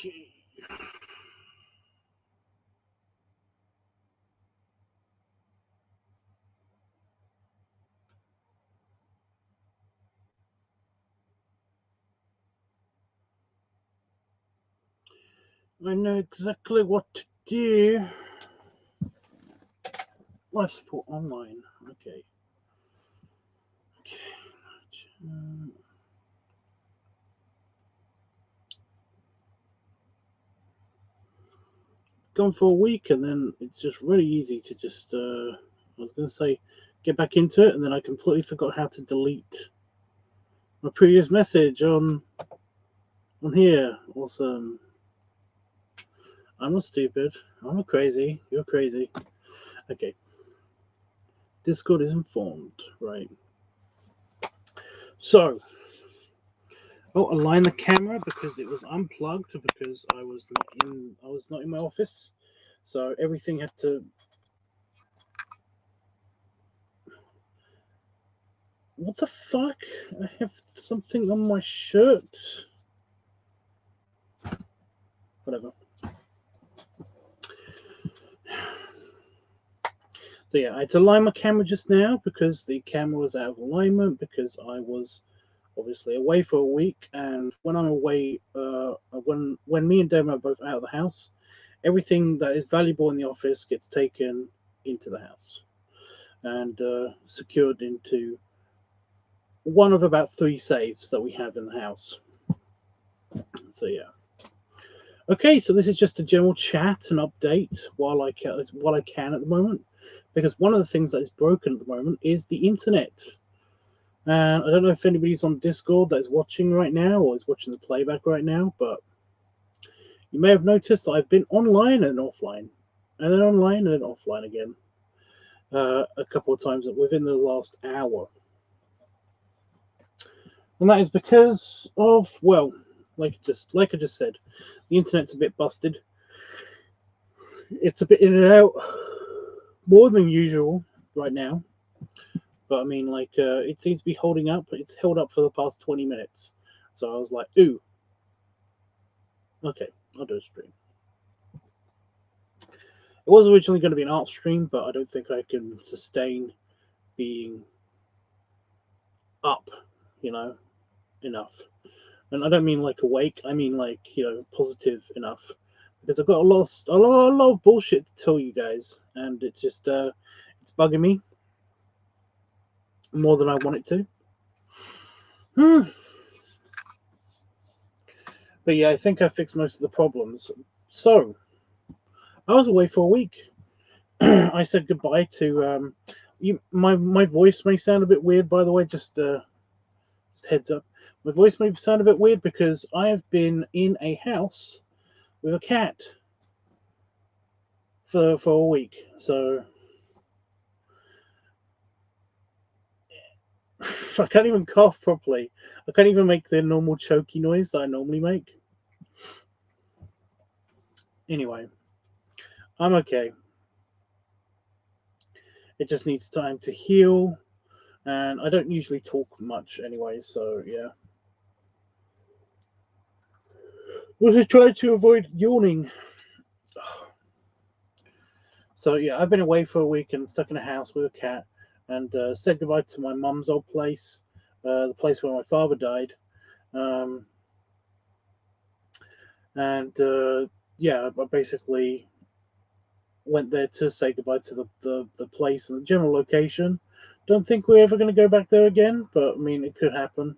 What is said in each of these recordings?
Okay. I know exactly what to do. Life support online. Okay. Okay. Gone for a week, and then it's just really easy to just. I was going to say, get back into it, and then I completely forgot how to delete my previous message on here. Awesome. I'm not stupid. I'm not crazy. You're crazy. Okay. Discord is informed, right? So, align the camera because it was unplugged because I was not in my office, so everything had to. What the fuck? I have something on my shirt. Whatever. So yeah, I had to align my camera just now because the camera was out of alignment because I was obviously away for a week, and when I'm away, when me and Demo are both out of the house, everything that is valuable in the office gets taken into the house and secured into one of about 3 safes that we have in the house. So yeah. Okay, so this is just a general chat and update while I can at the moment, because one of the things that is broken at the moment is the internet. And I don't know if anybody's on Discord that is watching right now or is watching the playback right now, but you may have noticed that I've been online and offline, and then online and then offline again, a couple of times within the last hour. And that is because of, well, like I just said, the internet's a bit busted. It's a bit in and out, more than usual right now. But I mean, like, it seems to be holding up. It's held up for the past 20 minutes. So I was like, ooh, okay, I'll do a stream. It was originally going to be an art stream, but I don't think I can sustain being up, enough. And I don't mean like awake. I mean like, positive enough. Because I've got a lot of bullshit to tell you guys, and it's just it's bugging me more than I want it to. But yeah, I think I fixed most of the problems. So I was away for a week. I said goodbye to you. My voice may sound a bit weird, by the way. Just heads up. My voice may sound a bit weird because I have been in a house with a cat for a week. So I can't even cough properly. I can't even make the normal choky noise that I normally make. Anyway, I'm okay. It just needs time to heal, and I don't usually talk much anyway, so yeah. Was I trying to avoid yawning? So yeah, I've been away for a week and stuck in a house with a cat, and said goodbye to my mum's old place, the place where my father died, and yeah, I basically went there to say goodbye to the place and the general location. Don't think we're ever going to go back there again, but I mean, it could happen.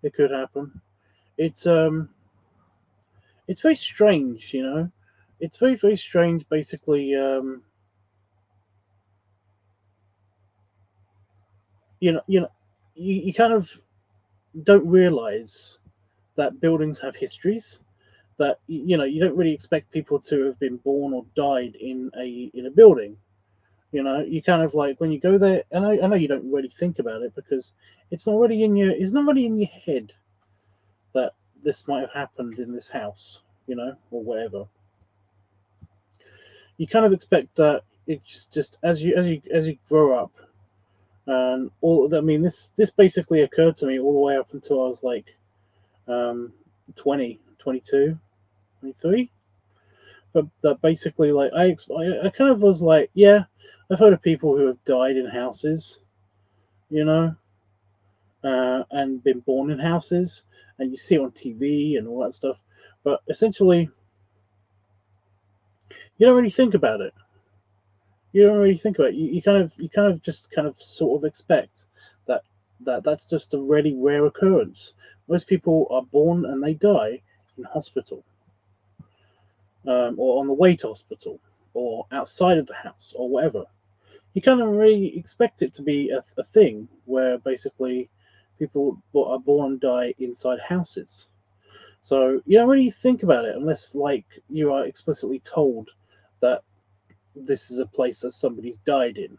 It could happen. It's it's very strange, It's very, very strange. Basically, you kind of don't realize that buildings have histories. That you don't really expect people to have been born or died in a building. You kind of like when you go there, and I know you don't really think about it because it's not really in your head that this might have happened in this house, or whatever. You kind of expect that it's just as you grow up, and all. I mean, this basically occurred to me all the way up until I was like 20, 22. 2023. But that basically, like, I kind of was like, yeah, I've heard of people who have died in houses, you know, and been born in houses, and you see it on TV and all that stuff. But essentially, you don't really think about it. You don't really think about it. You kind of just kind of sort of expect that that's just a really rare occurrence. Most people are born and they die in hospital, or on the way to hospital, or outside of the house, or whatever. You kind of really expect it to be a thing where basically people are born and die inside houses. So you don't really think about it unless, like, you are explicitly told that this is a place that somebody's died in.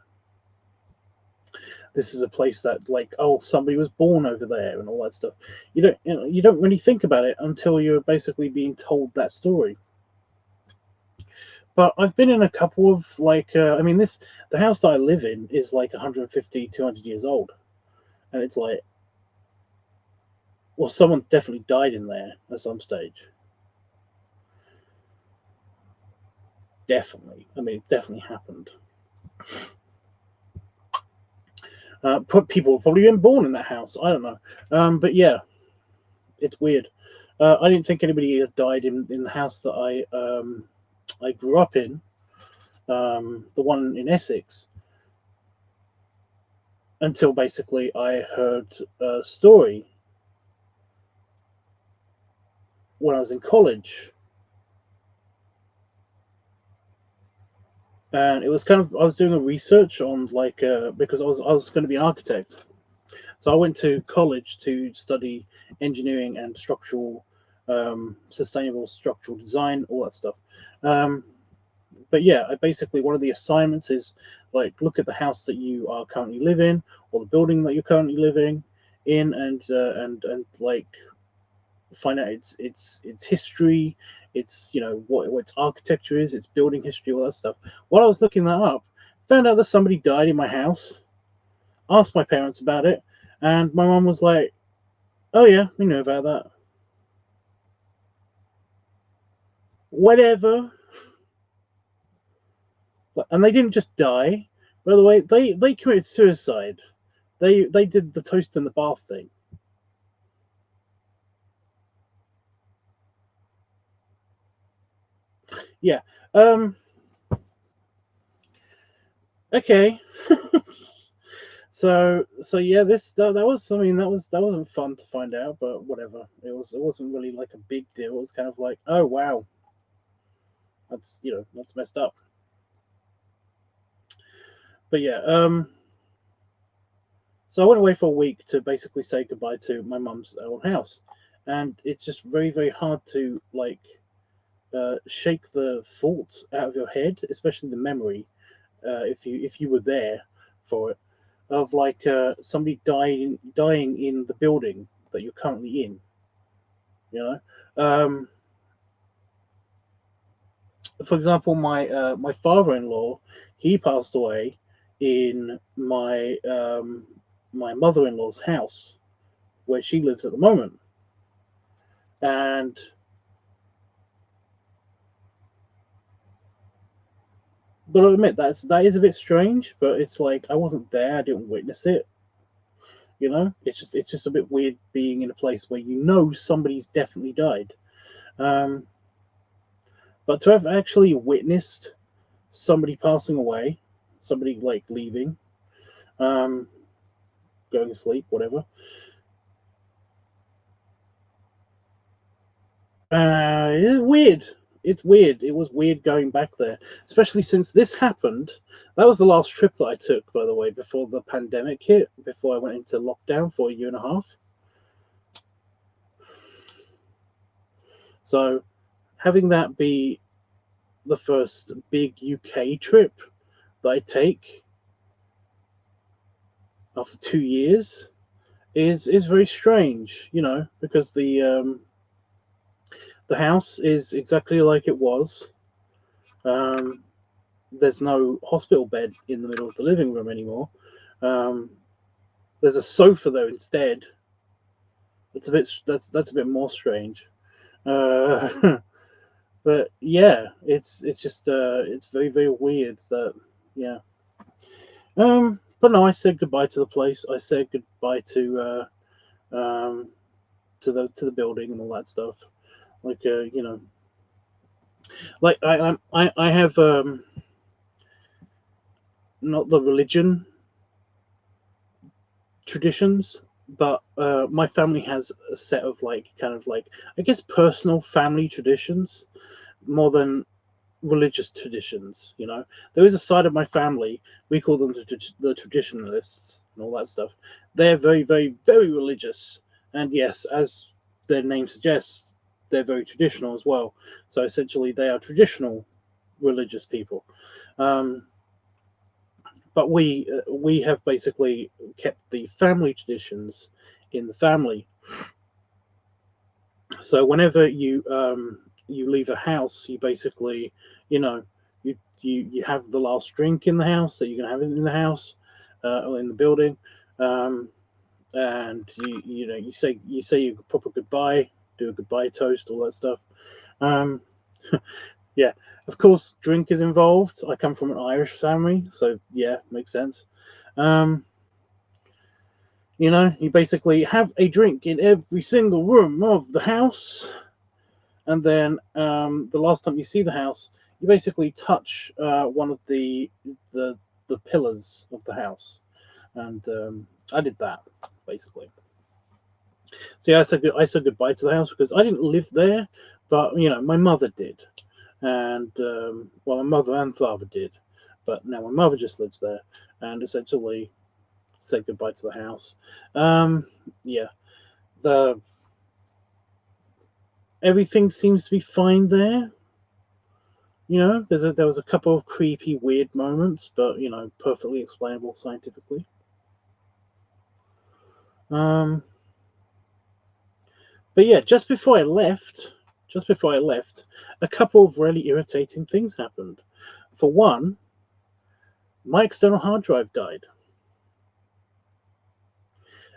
This is a place that, like, oh, somebody was born over there and all that stuff. You don't really think about it until you're basically being told that story. But I've been in a couple of, like, I mean, the house that I live in is like 150, 200 years old, and it's like, well, someone's definitely died in there at some stage. Definitely. I mean, it definitely happened. People have probably been born in that house. I don't know. But yeah, it's weird. I didn't think anybody had died in the house that I grew up in, the one in Essex, until basically I heard a story when I was in college. And it was kind of, I was doing a research on, like, because I was going to be an architect. So I went to college to study engineering and sustainable structural design, all that stuff. Um, but yeah, basically one of the assignments is, like, look at the house that you are currently living, or the building that you're currently living in, and like find out its history, its, what its architecture is, its building history, all that stuff. While I was looking that up, found out that somebody died in my house. Asked my parents about it, and my mom was like, "Oh yeah, we knew about that. Whatever." And they didn't just die. By the way, they committed suicide. They did the toast in the bath thing. Yeah. Okay. So yeah, that was, I mean, that wasn't fun to find out, but whatever. It wasn't really like a big deal. It was kind of like, oh wow, that's messed up. But yeah, so I went away for a week to basically say goodbye to my mum's old house, and it's just very, very hard to, like, shake the thoughts out of your head, especially the memory, if you were there for it, of, like, somebody dying in the building that you're currently in. You know, for example, my father-in-law, he passed away in my mother-in-law's house where she lives at the moment, and but I admit that is a bit strange. But it's like, I wasn't there, I didn't witness it. It's just a bit weird being in a place where somebody's definitely died. Um, but to have actually witnessed somebody passing away, somebody, like, leaving, um, going to sleep, whatever. It's weird. It's weird. It was weird going back there, especially since this happened. That was the last trip that I took, by the way, before the pandemic hit, before I went into lockdown for a year and a half. So having that be the first big UK trip that I take after 2 years is very strange, because the house is exactly like it was. Um, there's no hospital bed in the middle of the living room anymore. Um, there's a sofa though instead. That's a bit more strange. Uh, But yeah, it's just it's very very weird that yeah. But no, I said goodbye to the place. I said goodbye um to the building and all that stuff. Like like I have not the religion traditions, but my family has a set of like kind of like I guess personal family traditions more than religious traditions. There is a side of my family, we call them the traditionalists and all that stuff. They're very very very religious, and yes, as their name suggests, they're very traditional as well. So essentially they are traditional religious people. um, but we have basically kept the family traditions in the family. So whenever you leave a house, you basically, you know, you have the last drink in the house that you're gonna have in the house, or in the building, um, and you say your proper goodbye, do a goodbye toast, all that stuff. Um, yeah, of course, drink is involved. I come from an Irish family, so yeah, makes sense. Um, you basically have a drink in every single room of the house, and then the last time you see the house, you basically touch one of the the pillars of the house, and I did that basically. So yeah, I said goodbye to the house because I didn't live there, but my mother did, and well, my mother and father did, but now my mother just lives there, and essentially said goodbye to the house. Yeah, the everything seems to be fine there. There was a couple of creepy, weird moments, but perfectly explainable scientifically. Um, but yeah, just before I left, a couple of really irritating things happened. For one, my external hard drive died.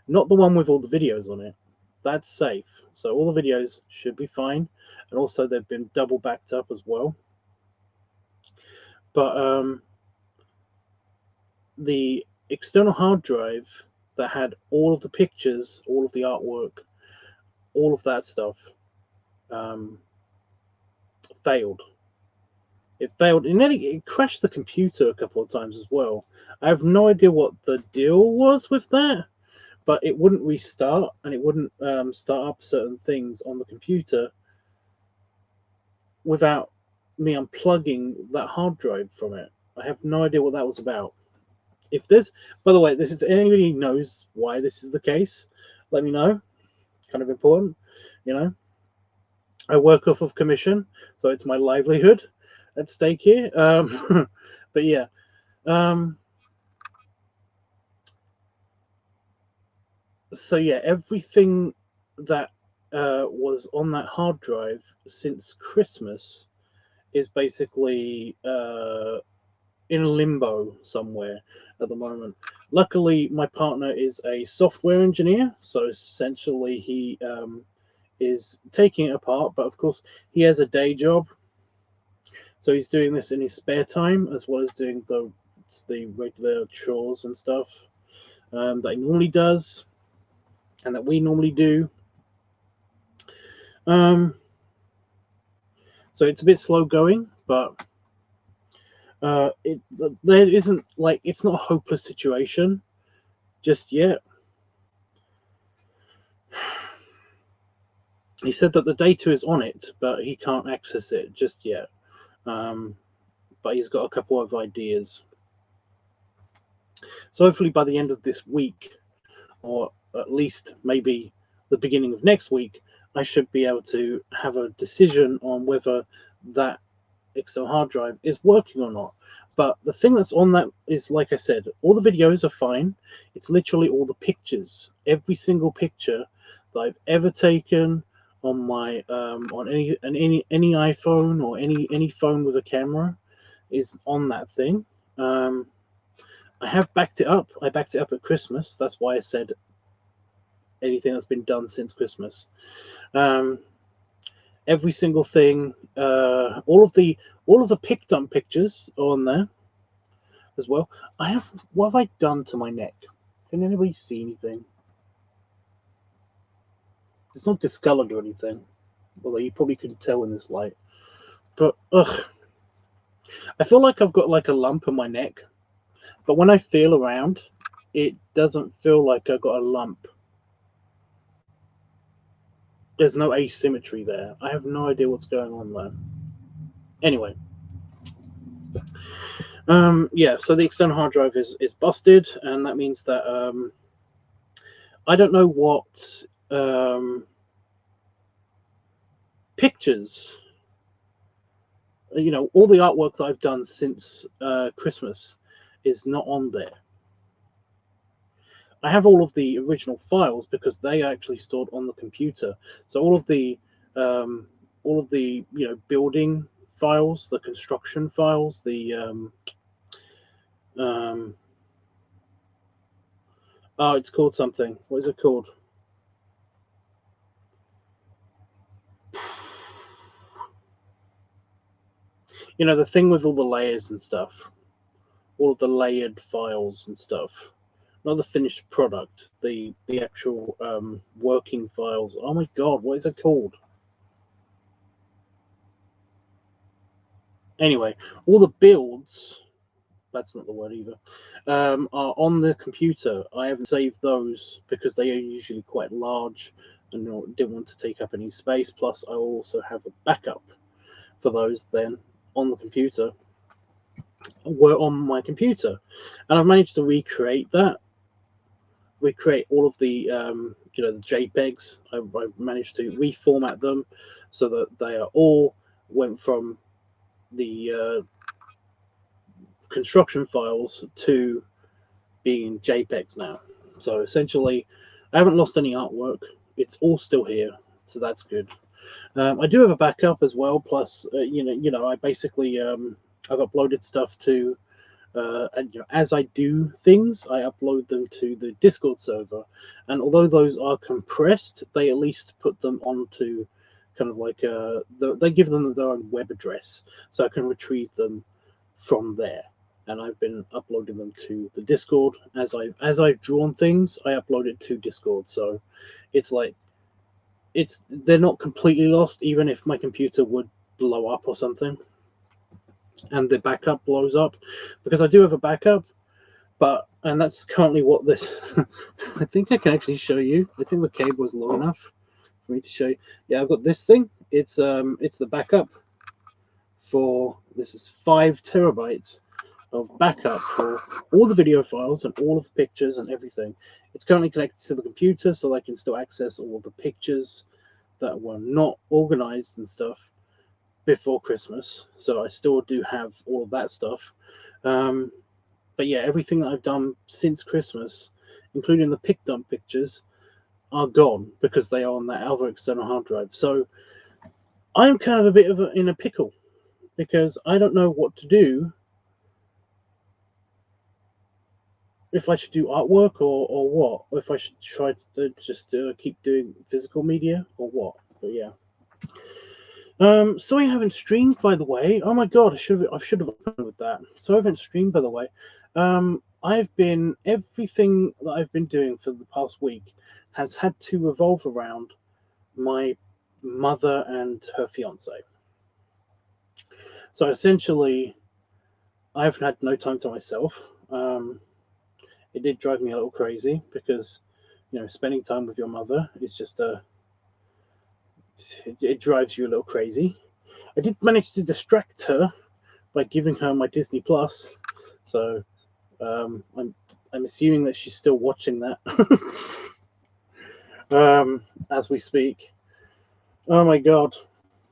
Not the one with all the videos on it. That's safe. So all the videos should be fine, and also they've been double backed up as well. But the external hard drive that had all of the pictures, all of the artwork, all of that stuff, um, failed. It failed, and then it crashed the computer a couple of times as well. I have no idea what the deal was with that, but it wouldn't restart, and it wouldn't start up certain things on the computer without me unplugging that hard drive from it. I have no idea what that was about. If this, by the way, if anybody knows why this is the case, let me know. Kind of important, you know. I work off of commission, so it's my livelihood at stake here. But yeah, um, so yeah, everything that was on that hard drive since Christmas is basically in limbo somewhere at the moment. Luckily, my partner is a software engineer, so essentially he is taking it apart. But of course, he has a day job, so he's doing this in his spare time as well as doing the regular chores and stuff that he normally does and that we normally do. Um, so it's a bit slow going, but it there isn't like it's not a hopeless situation just yet. He said that the data is on it, but he can't access it just yet. Um, but he's got a couple of ideas. So hopefully by the end of this week, or at least maybe the beginning of next week, I should be able to have a decision on whether that external hard drive is working or not. But the thing that's on that is, like I said, all the videos are fine. It's literally all the pictures. Every single picture that I've ever taken on my on any iPhone or any phone with a camera is on that thing. Um, I have backed it up. I backed it up at Christmas. That's why I said anything that's been done since Christmas. Um, every single thing, all of the pick dump pictures are on there as well. What have I done to my neck? Can anybody see anything? It's not discolored or anything, although you probably couldn't tell in this light. But ugh, I feel like I've got like a lump in my neck, but when I feel around, it doesn't feel like I've got a lump. There's no asymmetry there. I have no idea what's going on there. Anyway, yeah. So the external hard drive is busted, and that means that I don't know what pictures. You know, all the artwork that I've done since Christmas is not on there. I have all of the original files because they are actually stored on the computer. So all of the building files, the construction files, the oh, it's called something. What is it called? You know, the thing with all the layers and stuff, all of the layered files and stuff. Not the finished product, the actual working files. Oh my god, what is it called? Anyway, all the builds, that's not the word either, are on the computer. I haven't saved those because they are usually quite large and didn't want to take up any space. Plus, I also have a backup for those then on the computer. Were on my computer, and I've managed to recreate all of the the JPEGs. I've managed to reformat them so that they are all went from the construction files to being JPEGs now. So essentially, I haven't lost any artwork. It's all still here, so that's good. I do have a backup as well. Plus, I basically I've uploaded stuff to. And as I do things, I upload them to the Discord server, and although those are compressed, they at least put them onto kind of like they give them their own web address, so I can retrieve them from there. And I've been uploading them to the Discord as I've drawn things. I upload it to Discord, so it's like they're not completely lost, even if my computer would blow up or something and the backup blows up, because I do have a backup, and that's currently what this I think I can actually show you. I think the cable is long enough for me to show you. Yeah, I've got this thing. It's the backup for this is 5 terabytes of backup for all the video files and all of the pictures and everything. It's currently connected to the computer, so I can still access all the pictures that were not organized and stuff before Christmas, so I still do have all of that stuff. But yeah, everything that I've done since Christmas, including the pick dump pictures, are gone because they are on that other external hard drive. So I'm kind of a bit in a pickle because I don't know what to do, if I should do artwork or what, or if I should try to just keep doing physical media or what. But yeah. So I haven't streamed, by the way. Oh my god, I should have opened with that. So I haven't streamed, by the way. Everything that I've been doing for the past week has had to revolve around my mother and her fiance. So essentially, I've had no time to myself. It did drive me a little crazy because, spending time with your mother is just it drives you a little crazy. I did manage to distract her by giving her my Disney Plus, so I'm assuming that she's still watching that as we speak. Oh my god,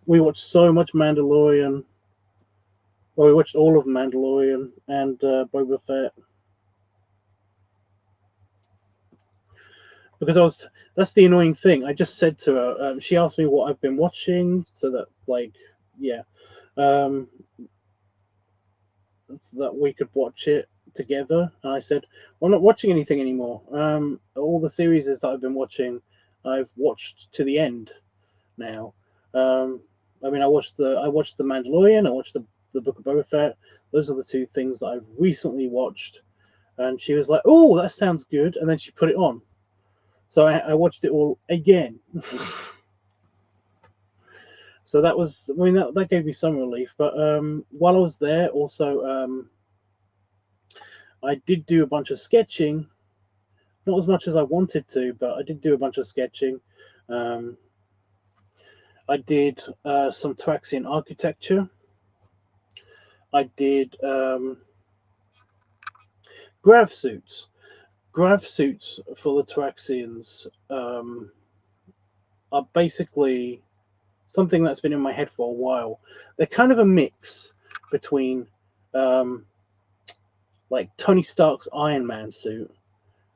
we watched so much Mandalorian. Well, we watched all of Mandalorian and Boba Fett. Because that's the annoying thing. I just said to her, she asked me what I've been watching, so that that we could watch it together. And I said, well, I'm not watching anything anymore. All the series that I've been watching, I've watched to the end now. I mean, I watched the Mandalorian. I watched the Book of Boba Fett. Those are the two things that I've recently watched. And she was like, "Oh, that sounds good," and then she put it on. So I watched it all again. So that was, I mean, that gave me some relief. But while I was there, also, I did do a bunch of sketching. Not as much as I wanted to, but I did do a bunch of sketching. Um, I did some Traxian architecture. I did grav suits. Grav suits for the Traxians are basically something that's been in my head for a while. They're kind of a mix between like Tony Stark's Iron Man suit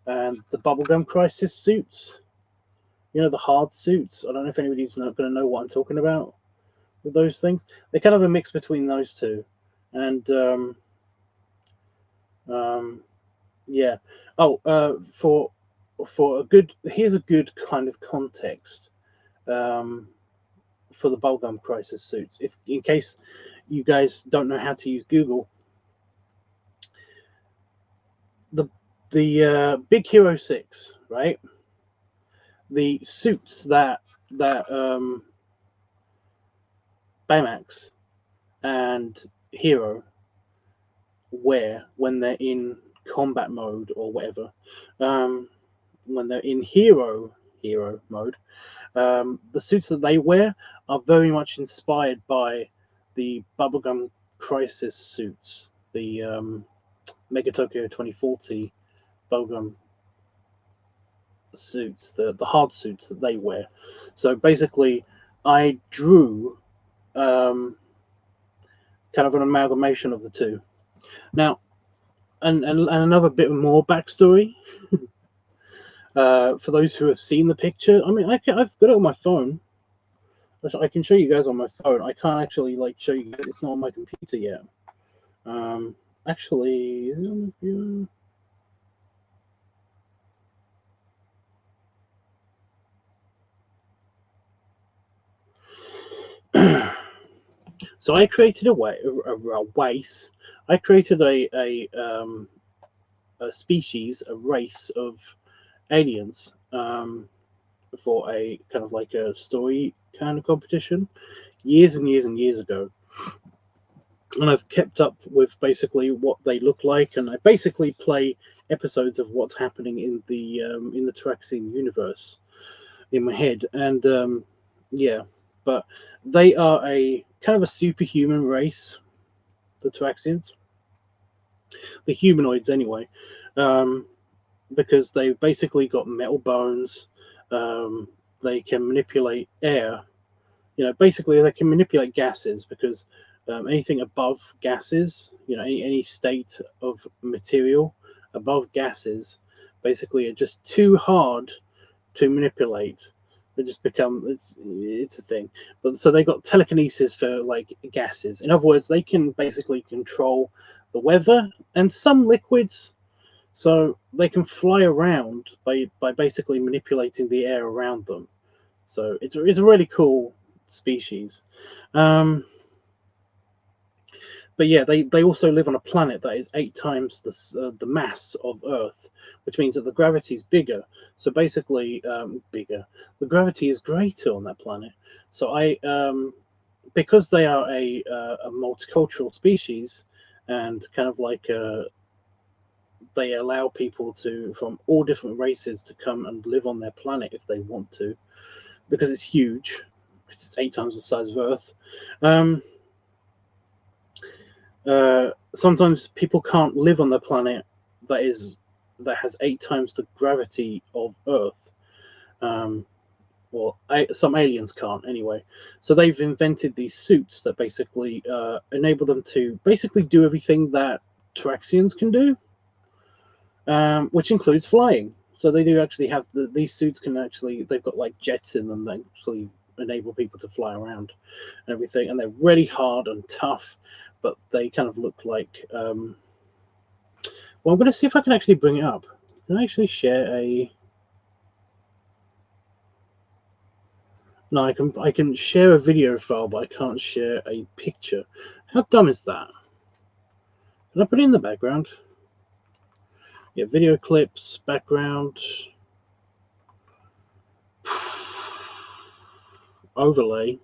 and the Bubblegum Crisis suits. You know, the hard suits. I don't know if anybody's not going to know what I'm talking about with those things. They're kind of a mix between those two. And yeah. Oh, for a good, here's a good kind of context for the Bubblegum Crisis suits. If in case you guys don't know how to use Google, the Big Hero 6, right? The suits that Baymax and Hero wear when they're in combat mode or whatever, when they're in hero mode, the suits that they wear are very much inspired by the Bubblegum Crisis suits, the Mega Tokyo 2040 Bubblegum suits, the hard suits that they wear. So basically, I drew kind of an amalgamation of the two. Now, and another bit more backstory for those who have seen the picture. I mean, I've got it on my phone. I can show you guys on my phone. I can't actually like show you guys. It's not on my computer yet. Actually, is it on the computer? So I created a race. I created a species, a race of aliens for a kind of like a story kind of competition years and years and years ago. And I've kept up with basically what they look like, and I basically play episodes of what's happening in the Traxian universe in my head. And yeah, but they are a kind of a superhuman race, the Traxians, the humanoids anyway, because they've basically got metal bones. They can manipulate air. You know, basically they can manipulate gases because anything above gases, you know, any state of material above gases, basically are just too hard to manipulate. They just become it's a thing. But so they got telekinesis for like gases. In other words, they can basically control the weather and some liquids. So they can fly around by basically manipulating the air around them. So it's a really cool species. But yeah, they also live on a planet that is 8 times the mass of Earth, which means that the gravity is bigger. So basically, bigger. The gravity is greater on that planet. So because they are a multicultural species, and kind of like they allow people from all different races to come and live on their planet if they want to, because it's huge. It's 8 times the size of Earth. Sometimes people can't live on the planet that has 8 times the gravity of Earth. Well, some aliens can't anyway. So they've invented these suits that basically enable them to basically do everything that Traxians can do, which includes flying. So they do actually have these suits can actually, they've got like jets in them that actually enable people to fly around and everything, and they're really hard and tough, but they kind of look like well, I'm going to see if I can actually bring it up. Can I actually share No, I can share a video file, but I can't share a picture. How dumb is that? Can I put it in the background? Yeah, video clips, background, overlay,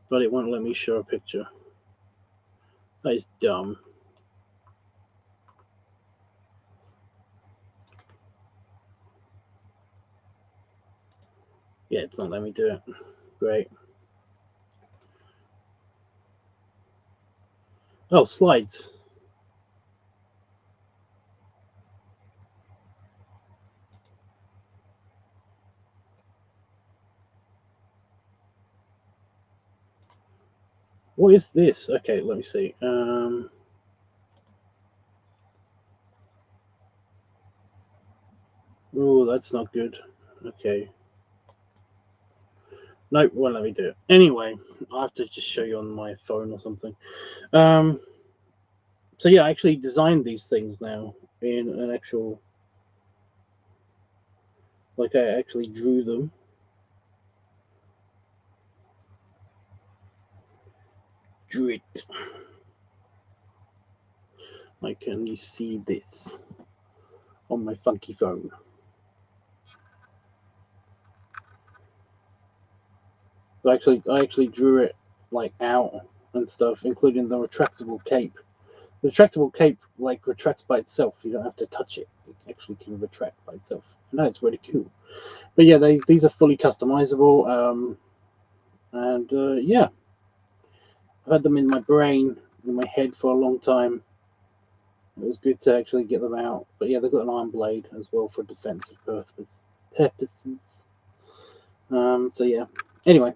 but it won't let me show a picture. That is dumb. Yeah, it's not letting me do it. Great. Oh, slides. What is this? Okay, let me see. Oh, that's not good. Okay. Nope, won't let me do it. Anyway, I'll have to just show you on my phone or something. So yeah, I actually designed these things now in an actual, like I actually drew them. Drew it. Like, can you see this on my funky phone? So I actually drew it like out and stuff, including the retractable cape. The retractable cape like retracts by itself. You don't have to touch it. It actually can retract by itself. No, it's really cool. But yeah, these are fully customizable. And yeah, I've had them in my brain, in my head for a long time. It was good to actually get them out. But yeah, they've got an iron blade as well for defensive purposes. So yeah. Anyway,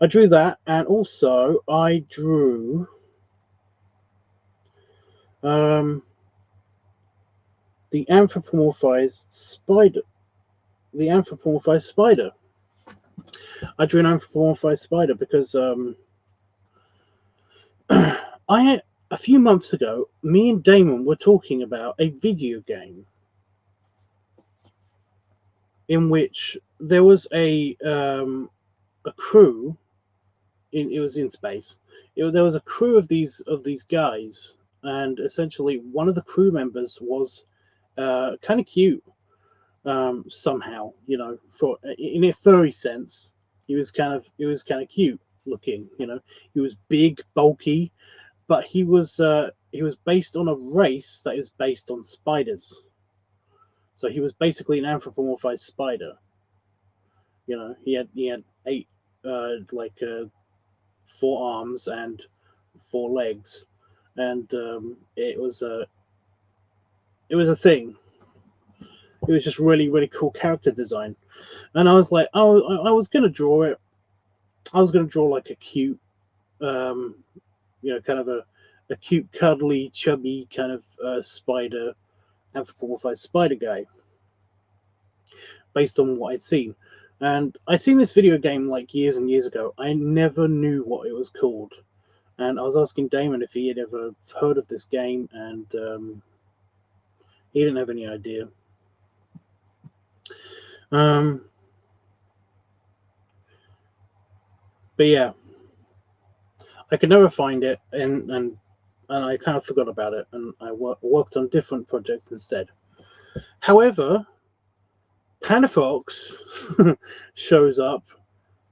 I drew that, and also I drew um, the anthropomorphized spider. The anthropomorphized spider. I drew an anthropomorphized spider because I had a few months ago, me and Damon were talking about a video game in which there was a crew. It was in space. There was a crew of these guys, and essentially one of the crew members was kind of cute somehow. You know, for in a furry sense, he was kind of cute looking. You know, he was big, bulky, but he was based on a race that is based on spiders. So he was basically an anthropomorphized spider. You know, he had eight like 4 arms and 4 legs, and it was a thing. It was just really cool character design, and I was like, I was gonna draw it. I was gonna draw like a cute, um, kind of a cute, cuddly, chubby kind of spider, anthropomorphized spider guy, based on what I'd seen. And I'd seen this video game like years and years ago. I never knew what it was called. And I was asking Damon if he had ever heard of this game, and he didn't have any idea. But yeah, I could never find it, and I kind of forgot about it, and I worked on different projects instead. However, Panafox shows up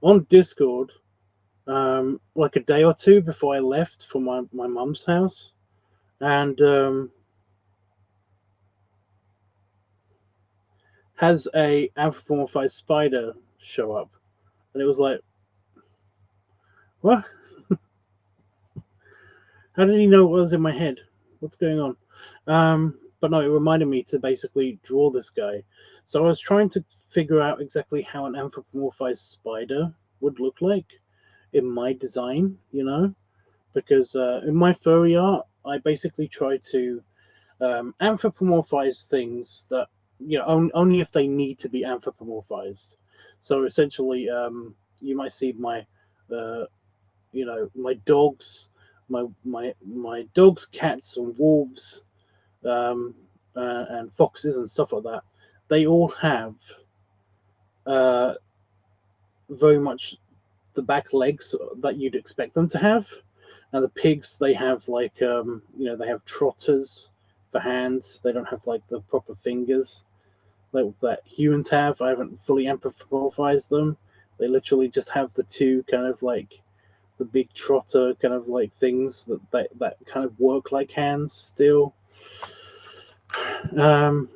on Discord like a day or two before I left for my mum's house, and has a anthropomorphized spider show up, and it was like, what? How did he know what was in my head? What's going on? But no, it reminded me to basically draw this guy. So I was trying to figure out exactly how an anthropomorphized spider would look like in my design, because in my furry art, I basically try to anthropomorphize things that, only if they need to be anthropomorphized. So essentially, you might see uh, my dogs, my dogs, cats, and wolves, and foxes and stuff like that. They all have very much the back legs that you'd expect them to have. And the pigs, they have like they have trotters for hands. They don't have like the proper fingers that humans have. I haven't fully anthropomorphized them. They literally just have the two kind of like the big trotter kind of like things that kind of work like hands still. And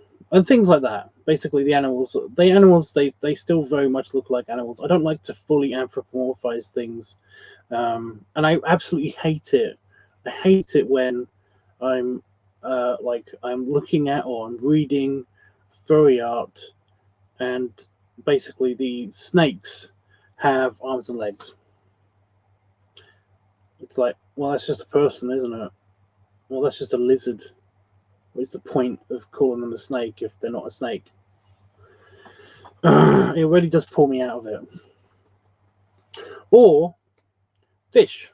things like that. Basically, the animals, they still very much look like animals. I don't like to fully anthropomorphize things, and I absolutely hate it. I hate it when I'm I'm looking at or I'm reading furry art, and basically the snakes have arms and legs. It's like, well, that's just a person, isn't it? Well, that's just a lizard. What's the point of calling them a snake if they're not a snake? It really does pull me out of it. Or fish.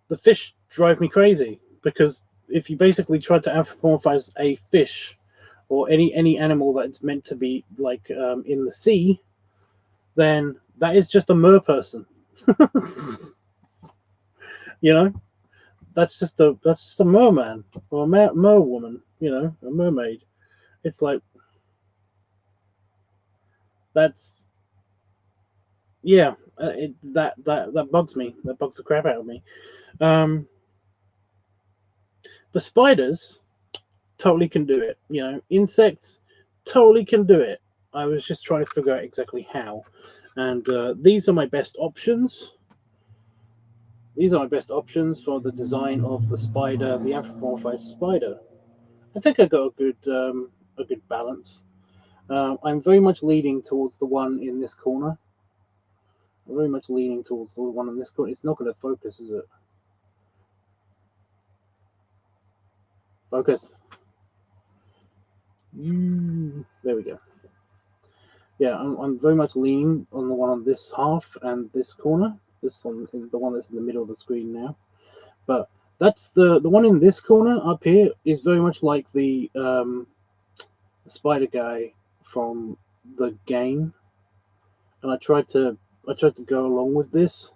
The fish drive me crazy because if you basically try to anthropomorphize a fish or any animal that's meant to be like in the sea, then that is just a mer person. You know, that's just a merman or a mer woman. You know, a mermaid. It's like that's that bugs me. That bugs the crap out of me. The spiders totally can do it. You know, insects totally can do it. I was just trying to figure out exactly how. And these are my best options. These are my best options for the design of the spider, the anthropomorphized spider. I think I got a good balance. I'm very much leaning towards the one in this corner. I'm very much leaning towards the one in this corner. It's not going to focus, is it? Focus. There we go. Yeah, I'm very much leaning on the one on this half and this corner. This one, the one that's in the middle of the screen now. But that's the one in this corner up here is very much like the spider guy from the game, and I tried to go along with this,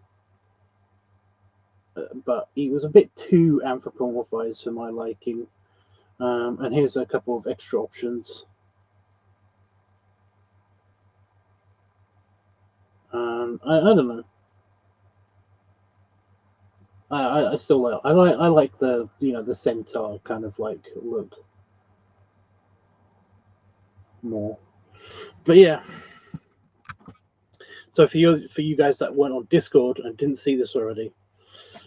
but he was a bit too anthropomorphized for my liking. And here's a couple of extra options. I don't know. I still like I like the the centaur kind of like look more. But yeah. So for you guys that weren't on Discord and didn't see this already,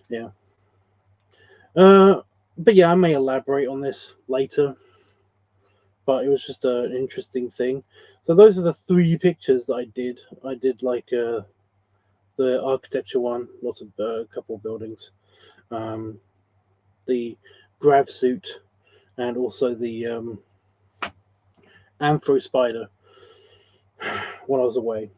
yeah. But yeah, I may elaborate on this later. But it was just an interesting thing. So those are the 3 pictures that I did. I did like the architecture one, lots of a couple of buildings, the grav suit, and also the anthro spider while I was away.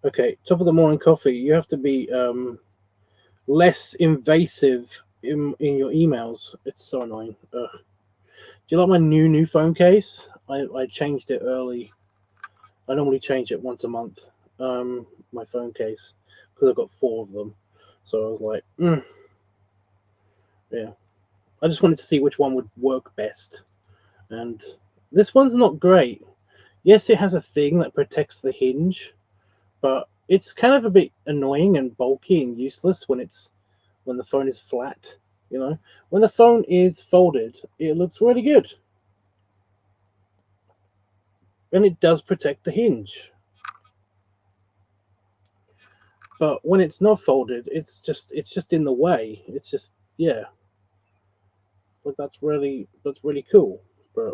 Okay, top of the morning coffee. You have to be less invasive in your emails. It's so annoying. Ugh. Do you like my new phone case? I changed it early. I normally change it once a month. My phone case because I've got 4 of them. So I was like, yeah. I just wanted to see which one would work best. And this one's not great. Yes, it has a thing that protects the hinge, but it's kind of a bit annoying and bulky and useless when the phone is flat. You know, when the phone is folded, it looks really good, and it does protect the hinge. But when it's not folded, it's just in the way. It's just but that's really cool. But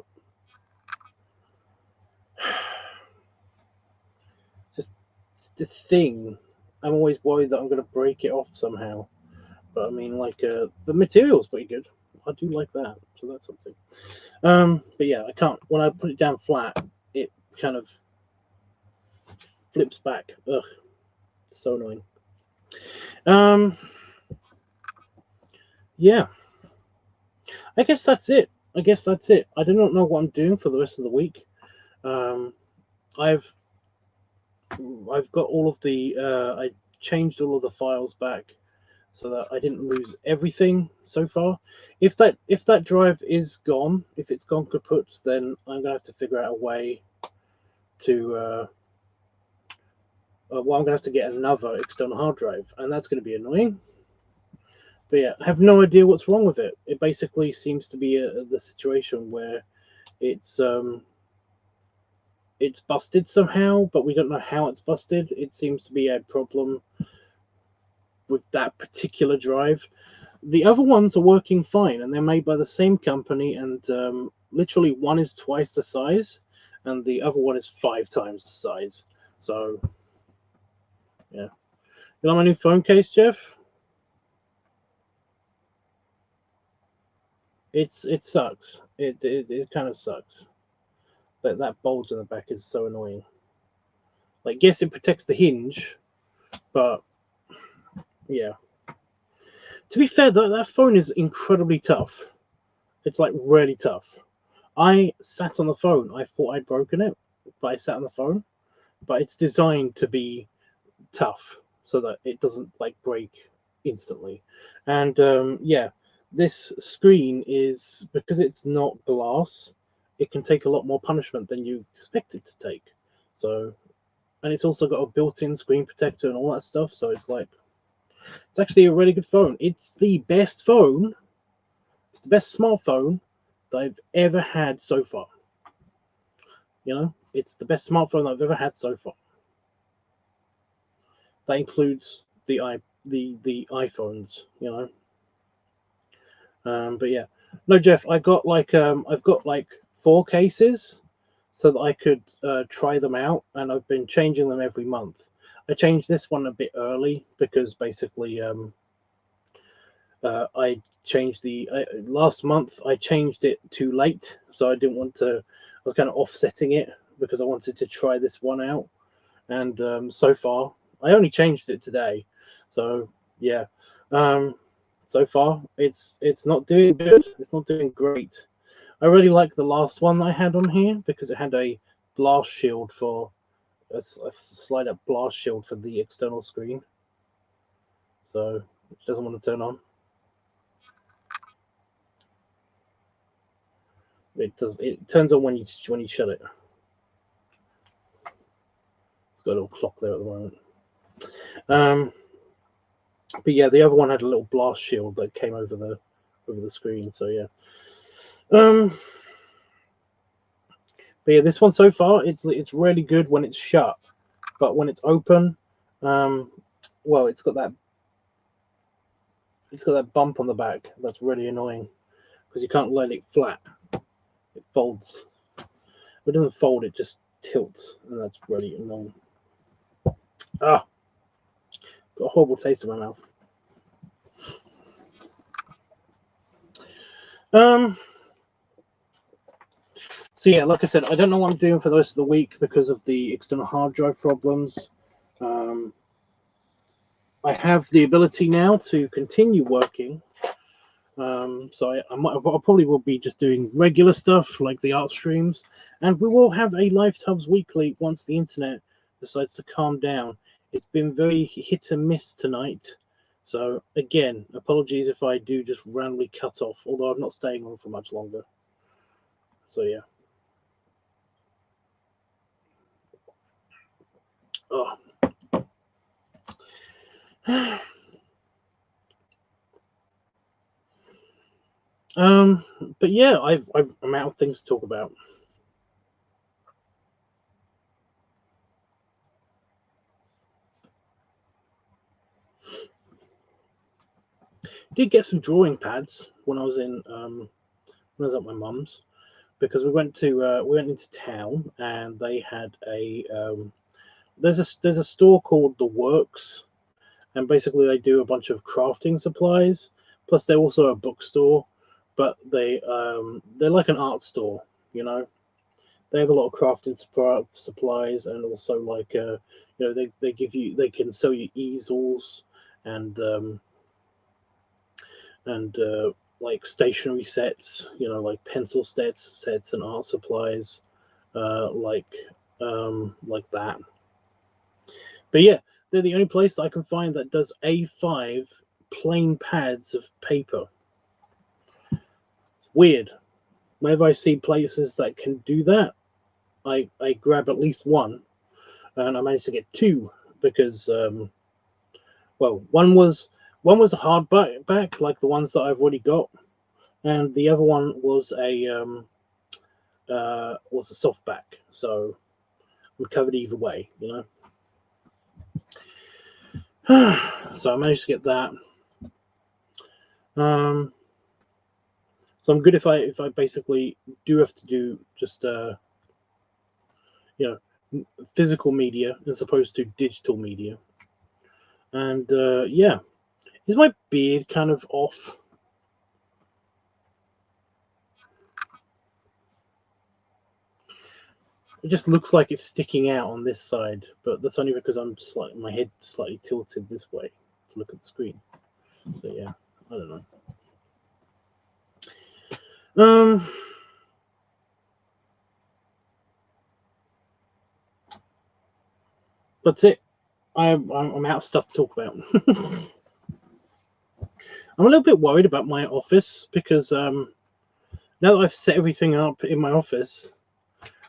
just it's the thing. I'm always worried that I'm going to break it off somehow. But I mean, like the material's pretty good. I do like that, so that's something. But yeah, I can't. When I put it down flat, it kind of flips back. Ugh, so annoying. Yeah, I guess that's it. I do not know what I'm doing for the rest of the week. I've got all of the I changed all of the files back so that I didn't lose everything so far. If that drive is gone, if it's gone kaput, then I'm gonna have to figure out a way to well, I'm gonna have to get another external hard drive, and that's gonna be annoying. But yeah, I have no idea what's wrong with it. It basically seems to be the situation where it's busted somehow, but we don't know how it's busted. It seems to be a problem with that particular drive. The other ones are working fine, and they're made by the same company, and literally one is twice the size, and the other one is 5 times the size. So, yeah. You like my new phone case, Jeff? It sucks. It kind of sucks. That bulge in the back is so annoying. Like, yes, it protects the hinge, but yeah. To be fair, that phone is incredibly tough. It's like really tough. I sat on the phone. I thought I'd broken it, but I sat on the phone. But it's designed to be tough so that it doesn't like break instantly. And yeah, this screen is, because it's not glass, it can take a lot more punishment than you expect it to take. So, and it's also got a built-in screen protector and all that stuff. So it's like, it's actually a really good phone. It's the best phone. It's the best smartphone that I've ever had so far. You know, it's the best smartphone I've ever had so far. That includes the iPhones, you know. But yeah, no, Jeff, I've got like 4 cases so that I could try them out, and I've been changing them every month. I changed this one a bit early because basically I changed the last month. I changed it too late, so I didn't want to. I was kind of offsetting it because I wanted to try this one out, and so far I only changed it today, so yeah. So far it's not doing good. It's not doing great. I really like the last one I had on here because it had a blast shield for a slide up blast shield for the external screen, so it doesn't want to turn on. It does. It turns on when you shut it. It's got a little clock there at the moment. But yeah, the other one had a little blast shield that came over the screen. So yeah. But yeah, this one so far it's really good when it's shut, but when it's open, well, it's got that bump on the back that's really annoying because you can't let it flat. It folds. It doesn't fold. It just tilts, and that's really annoying. Ah, got a horrible taste in my mouth. So yeah, like I said, I don't know what I'm doing for the rest of the week because of the external hard drive problems. I have the ability now to continue working. So I probably will be just doing regular stuff like the art streams, and we will have a LiveTubs weekly once the internet decides to calm down. It's been very hit and miss tonight. So again, apologies if I do just randomly cut off, although I'm not staying on for much longer. So yeah. Oh. But yeah, I'm out of things to talk about. Did get some drawing pads when I was in when I was at my mum's, because we went into town and they had a there's a store called The Works, and basically they do a bunch of crafting supplies. Plus they're also a bookstore, but they're like an art store, you know. they have a lot of crafted supplies, and also like they can sell you easels and like stationery sets, like pencil sets and art supplies, like that. But yeah, they're the only place I can find that does A5 plain pads of paper. It's weird. Whenever I see places that can do that, I grab at least one, and I managed to get two because one was a hardback like the ones that I've already got, and the other one was a softback, so I'm covered either way, So I managed to get that. So I'm good if I basically do have to do just physical media as opposed to digital media. And yeah, is my beard kind of off? It just looks like it's sticking out on this side, but that's only because my head slightly tilted this way to look at the screen. So yeah, I don't know. That's it. I'm out of stuff to talk about. I'm a little bit worried about my office because now that I've set everything up in my office,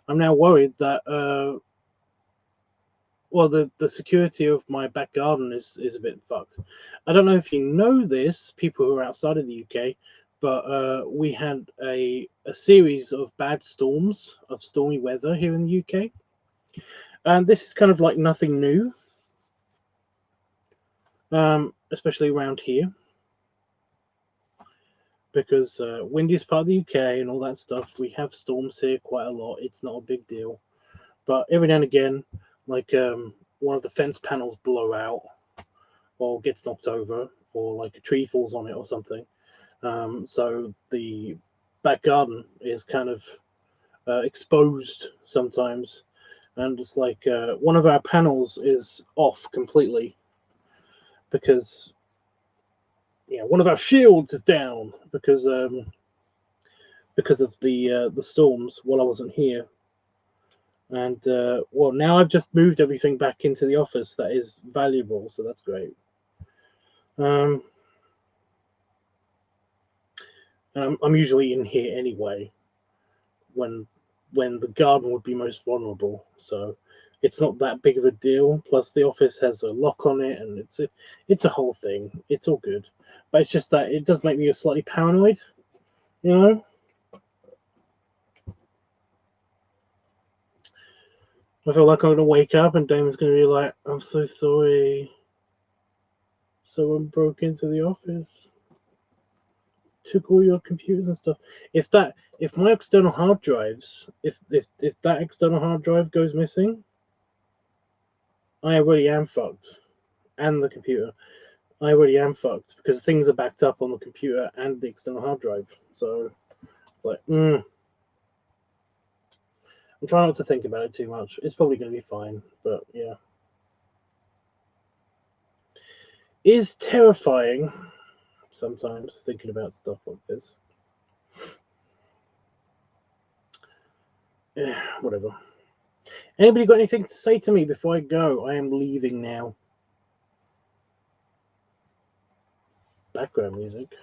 I'm now worried that the security of my back garden is a bit fucked. I don't know if you know this, people who are outside of the UK, but we had a series of bad storms, of stormy weather here in the UK. And this is kind of like nothing new, especially around here, because windiest part of the UK and all that stuff, we have storms here quite a lot. It's not a big deal. But every now and again, like one of the fence panels blow out or gets knocked over, or like a tree falls on it or something. So the back garden is kind of exposed sometimes. And it's like one of our panels is off completely because one of our shields is down because of the storms while I wasn't here. And now I've just moved everything back into the office that is valuable, so that's great. I'm usually in here anyway when the garden would be most vulnerable, so it's not that big of a deal. Plus the office has a lock on it, and it's a whole thing. It's all good, but it's just that it does make me slightly paranoid, I feel like I'm gonna wake up and Damon's gonna be like, "I'm so sorry, someone broke into the office, took all your computers and stuff." If my external hard drives, if that external hard drive goes missing, I already am fucked, and the computer. I already am fucked because things are backed up on the computer and the external hard drive. So it's like, I'm trying not to think about it too much. It's probably going to be fine, but yeah. It is terrifying sometimes thinking about stuff like this. Yeah, whatever. Anybody got anything to say to me before I go? I am leaving now. Background music.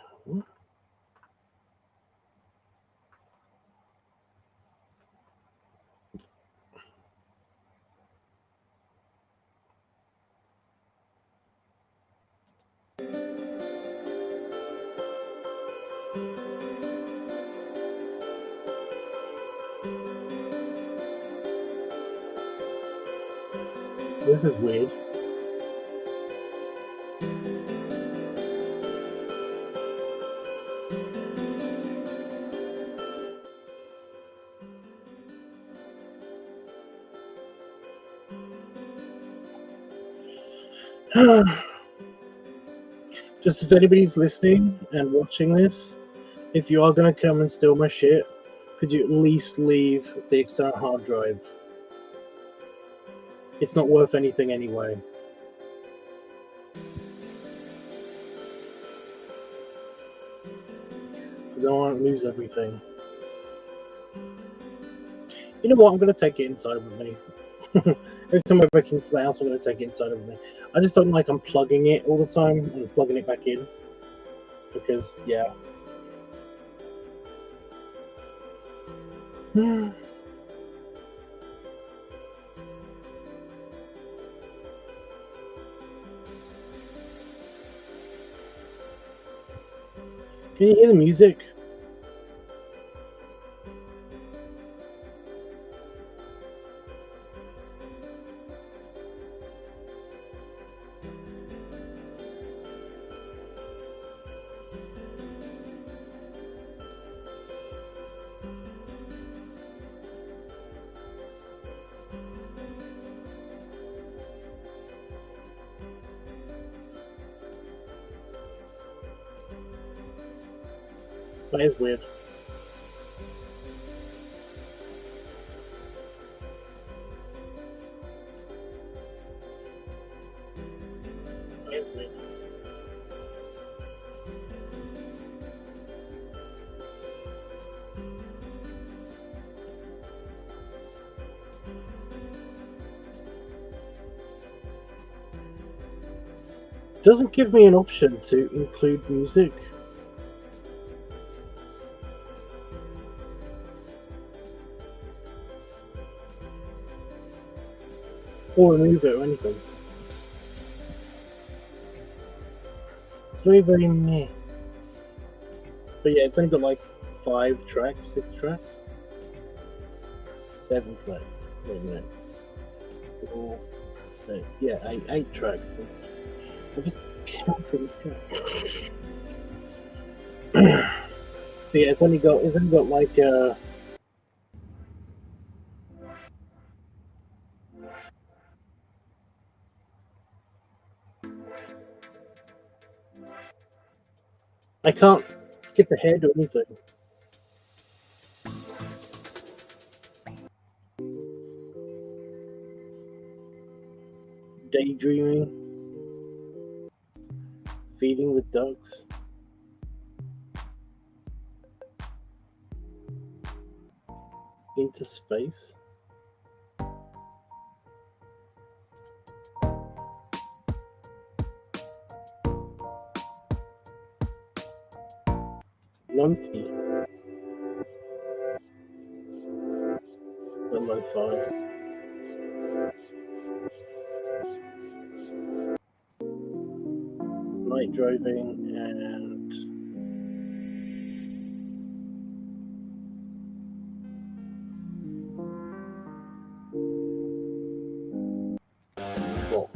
This is weird. Just if anybody's listening and watching this, if you are going to come and steal my shit, could you at least leave the external hard drive? It's not worth anything anyway. Because I won't lose everything. You know what? I'm going to take it inside with me. Every time I break into the house, I'm going to take it inside with me. I just don't like unplugging it all the time and plugging it back in. Because, yeah. Can you hear the music? That is weird. That is weird. Doesn't give me an option to include music. Or remove it or anything. It's very, very meh. But yeah, it's only got like 5 tracks, 6 tracks. 7 tracks. Wait a minute. 4, 8, yeah, 8 tracks. I just counted. But yeah, it's only got like I can't skip ahead or anything. Daydreaming. Feeding the ducks. Into space. Lo-fi. The lo-fi. Night driving and rock.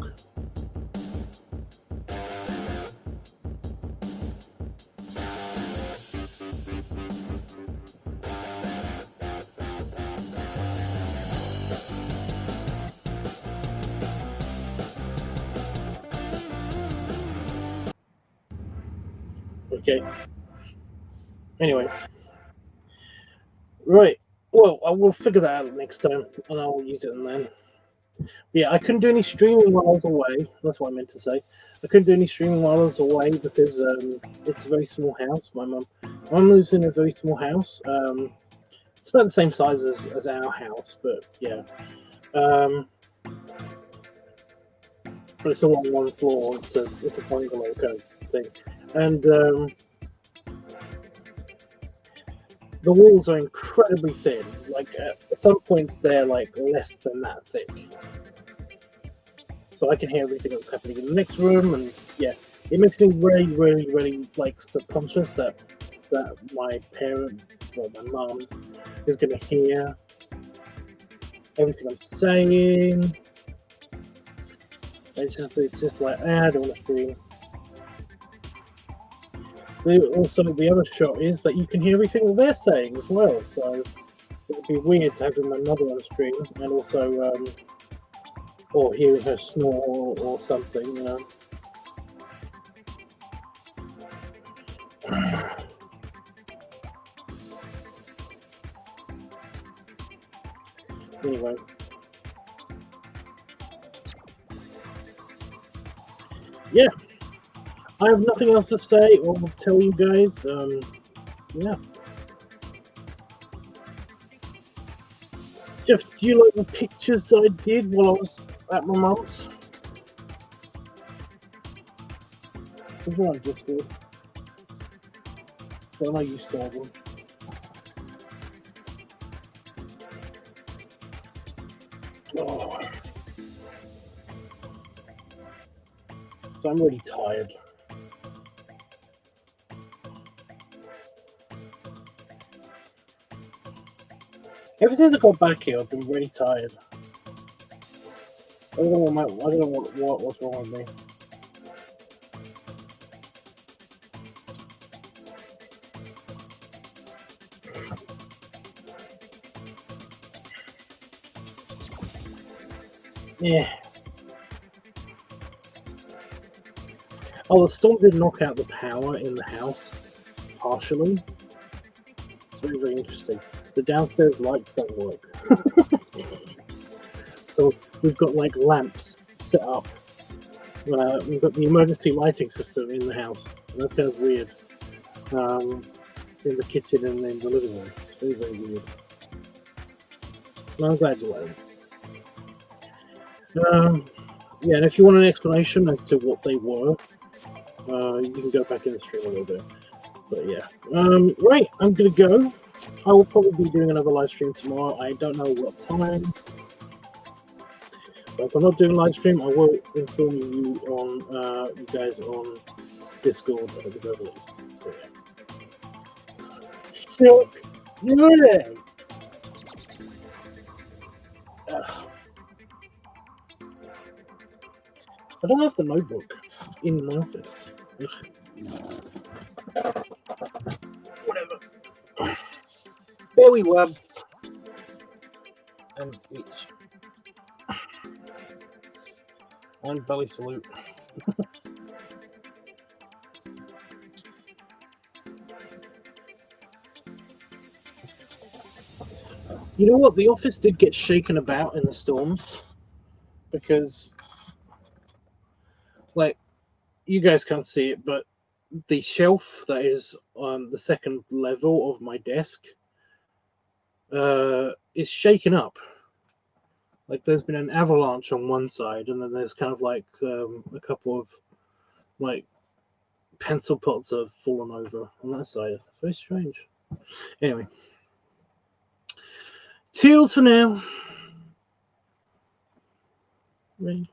Okay. Anyway. Right. Well, I will figure that out next time, and I will use it then. Yeah, I couldn't do any streaming while I was away. That's what I meant to say. I couldn't do any streaming while I was away because it's a very small house. My mum lives in a very small house. It's about the same size as our house, but yeah. But it's all on one floor. It's a bungalow kind of thing, and the walls are incredibly thin. Like at some points, they're like less than that thick. So I can hear everything that's happening in the next room, and yeah, it makes me really, really, really like subconscious that my parent or my mum is going to hear everything I'm saying. It's just like I don't want to scream. Also, the other shot is that you can hear everything that they're saying as well. So it would be weird to have my mother on screen and also, or hearing her snore or something. You know. Anyway. Yeah. I have nothing else to say or tell you guys. Yeah. Jeff, do you like the pictures that I did while I was at my mum's? They're on Discord. So I know you saw them. Oh. So I'm really tired. Ever since I got back here, I've been really tired. I don't know what's wrong with me. Yeah. Oh, the storm did knock out the power in the house, partially. It's very, very interesting. The downstairs lights don't work. So we've got like lamps set up. We've got the emergency lighting system in the house. And that's kind of weird. In the kitchen and in the living room. It's very, very weird. And I'm glad you like them. Yeah, and if you want an explanation as to what they were, you can go back in the stream a little bit. But yeah. Right, I'm gonna go. I will probably be doing another live stream tomorrow. I don't know what time. But if I'm not doing a live stream, I will inform you on you guys on Discord at the very least. So yeah. Fuck you. I don't have the notebook in my office. Whatever. Berry webs and each. And belly salute. You know what? The office did get shaken about in the storms because, like, you guys can't see it, but the shelf that is on the second level of my desk is shaken up. Like, there's been an avalanche on one side, and then there's kind of like a couple of like pencil pots have fallen over on that side. It's very strange. Anyway, toodles for now. Right.